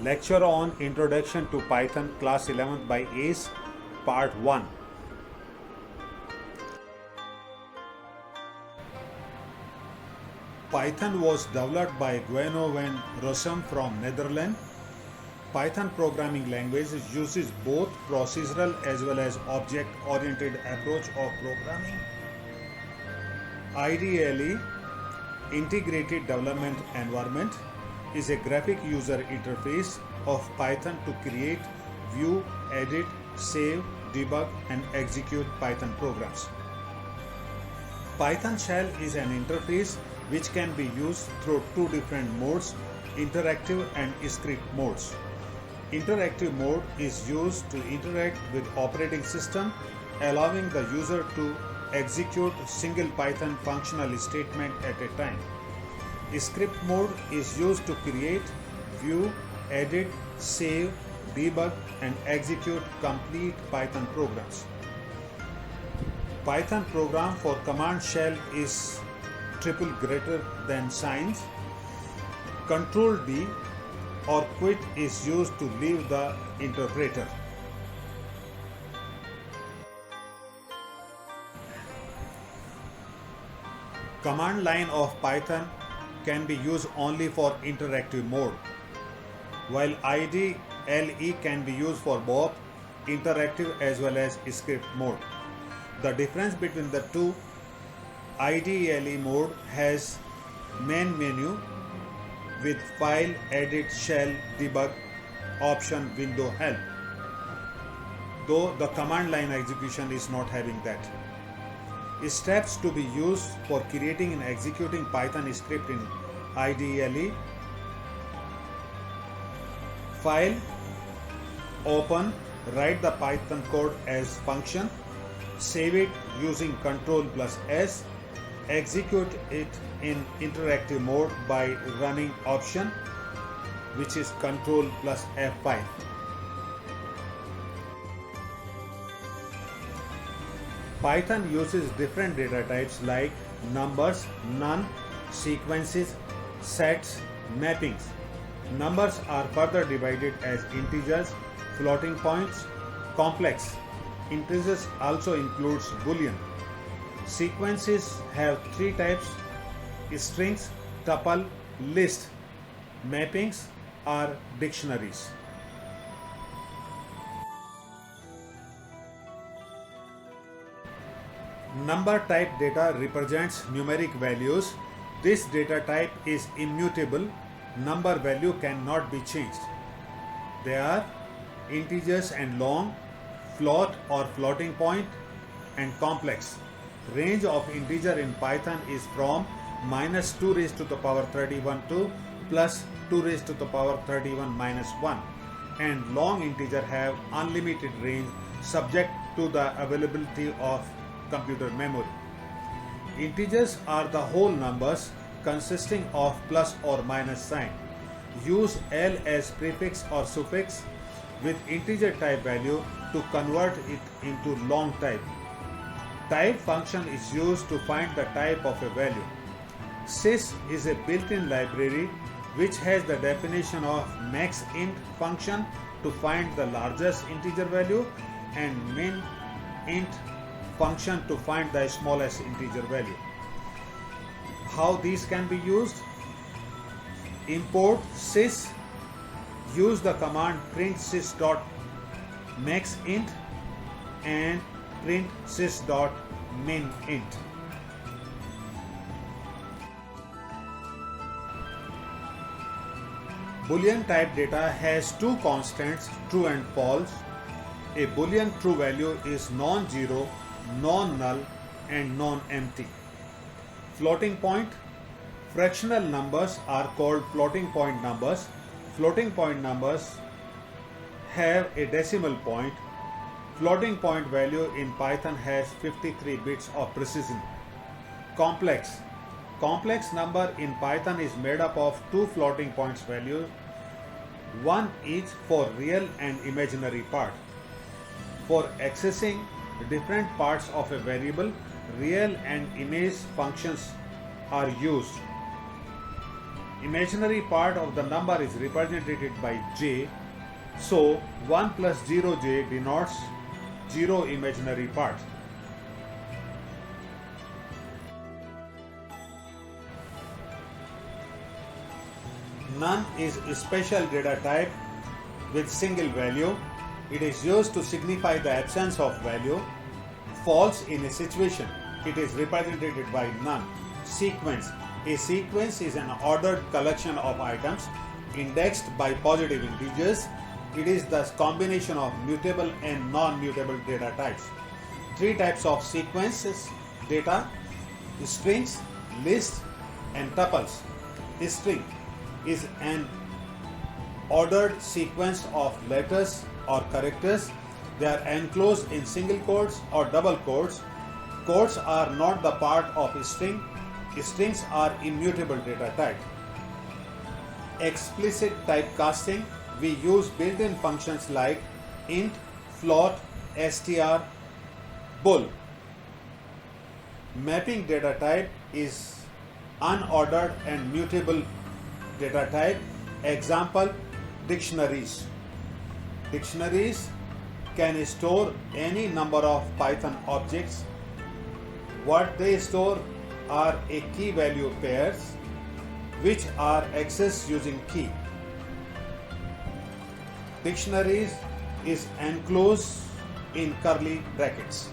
Lecture on Introduction to Python Class 11th by ACE Part 1. Python was developed by Gueno van Rossum from Netherlands. Python programming language uses both procedural as well as object-oriented approach of programming. IDLE, Integrated Development Environment, is a graphic user interface of Python to create, view, edit, save, debug, and execute Python programs. Python shell is an interface which can be used through two different modes, interactive and script modes. Interactive mode is used to interact with operating system, allowing the user to execute single Python functional statement at a time. Script mode is used to create, view, edit, save, debug, and execute complete Python programs. Python program for command shell is triple greater than signs. Control D or quit is used to leave the interpreter. Command line of Python can be used only for interactive mode, while IDLE can be used for both interactive as well as script mode. The difference between the two, IDLE mode has main menu with file, edit, shell, debug option, window, help, though the command line execution is not having that. Steps to be used for creating and executing Python script in IDLE: file, open, write the Python code as function, save it using Ctrl+S, execute it in interactive mode by running option, which is Ctrl+F5. Python uses different data types like numbers, none, sequences, sets, mappings. Numbers are further divided as integers, floating points, complex. Integers also includes Boolean. Sequences have three types: strings, tuple, list. Mappings are dictionaries. Number type data represents numeric values. This data type is immutable. Number value cannot be changed. They are integers and long, float or floating point, and complex. Range of integer in Python is from -2 raised to the power 31 to +2 raised to the power 31 minus 1, and long integer have unlimited range subject to the availability of computer memory. Integers are the whole numbers consisting of plus or minus sign. Use L as prefix or suffix with integer type value to convert it into long type. Type function is used to find the type of a value. Sys is a built-in library which has the definition of maxint function to find the largest integer value and minint function to find the smallest integer value. How these can be used? Import sys. Use the command print sys.maxint and print sys.minint. Boolean type data has two constants, true and false. A Boolean true value is non-zero, non-null, and non-empty. Floating point. Fractional numbers are called floating point numbers. Floating point numbers have a decimal point. Floating point value in Python has 53 bits of precision. Complex. Complex number in Python is made up of two floating points values, one each for real and imaginary part. For accessing different parts of a variable, real and image functions are used. imaginary part of the number is represented by j, so 1 plus 0j denotes 0 imaginary part. None is a special data type with single value. It is used to signify the absence of value. False in a situation. It is represented by none. Sequence. A sequence is an ordered collection of items indexed by positive integers. It is the combination of mutable and non-mutable data types. Three types of sequences data: strings, lists, and tuples. A string is an ordered sequence of letters or characters. They are enclosed in single quotes or double quotes. Quotes are not the part of a string. Strings are immutable data type. Explicit typecasting. We use built-in functions like int, float, str, bool. Mapping data type is unordered and mutable data type. Example: dictionaries. Dictionaries can store any number of Python objects. What they store are a key value pairs which are accessed using key. Dictionaries is enclosed in curly brackets.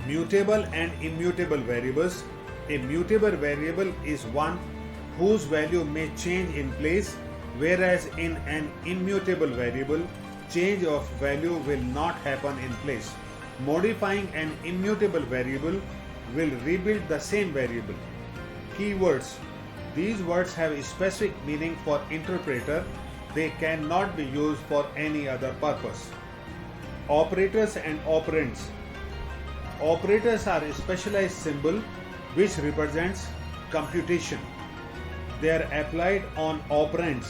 Mutable and immutable variables. A mutable variable is one whose value may change in place, whereas in an immutable variable, change of value will not happen in place. Modifying an immutable variable will rebuild the same variable. Keywords. These words have a specific meaning for interpreter. They cannot be used for any other purpose. Operators and operands. Operators are a specialized symbol which represents computation. They are applied on operands,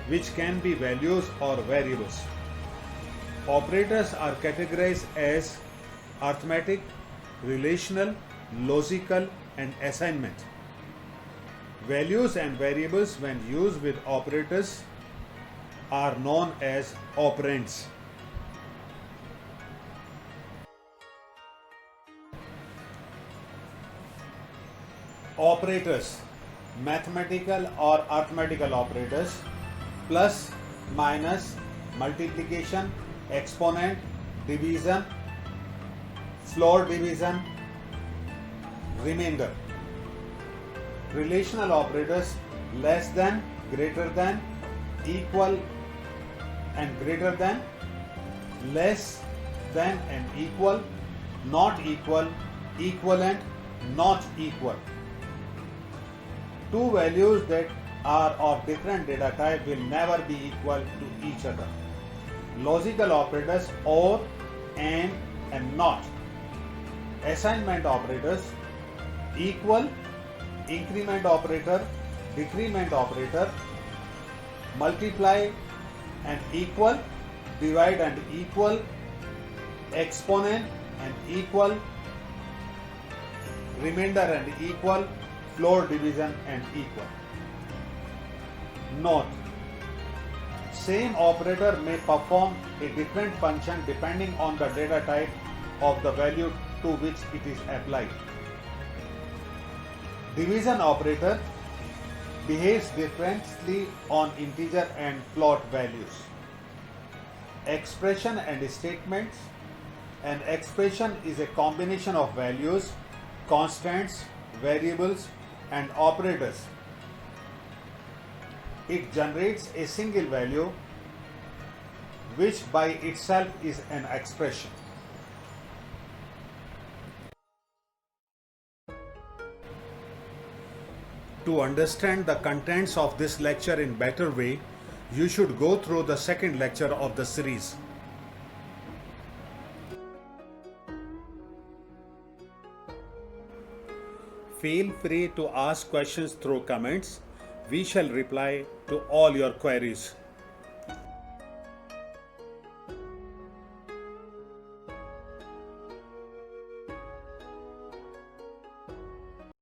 which can be values or variables. Operators are categorized as arithmetic, relational, logical, and assignment. Values and variables, when used with operators, are known as operands. Operators: mathematical or arithmetical operators: plus, minus, multiplication, exponent, division, floor division, remainder. Relational operators: less than, greater than, equal and greater than, less than and equal, not equal, equivalent, not equal. Two values that are of different data type will never be equal to each other. Logical operators: or, and not. Assignment operators: equal, increment operator, decrement operator, multiply and equal, divide and equal, exponent and equal, remainder and equal, floor division and equal. Note: same operator may perform a different function depending on the data type of the value to which it is applied. Division operator behaves differently on integer and float values. Expression and statements. An expression is a combination of values, constants, variables, and operators. It generates a single value which by itself is an expression. To understand the contents of this lecture in better way, you should go through the second lecture of the series. Feel free to ask questions through comments. We shall reply to all your queries.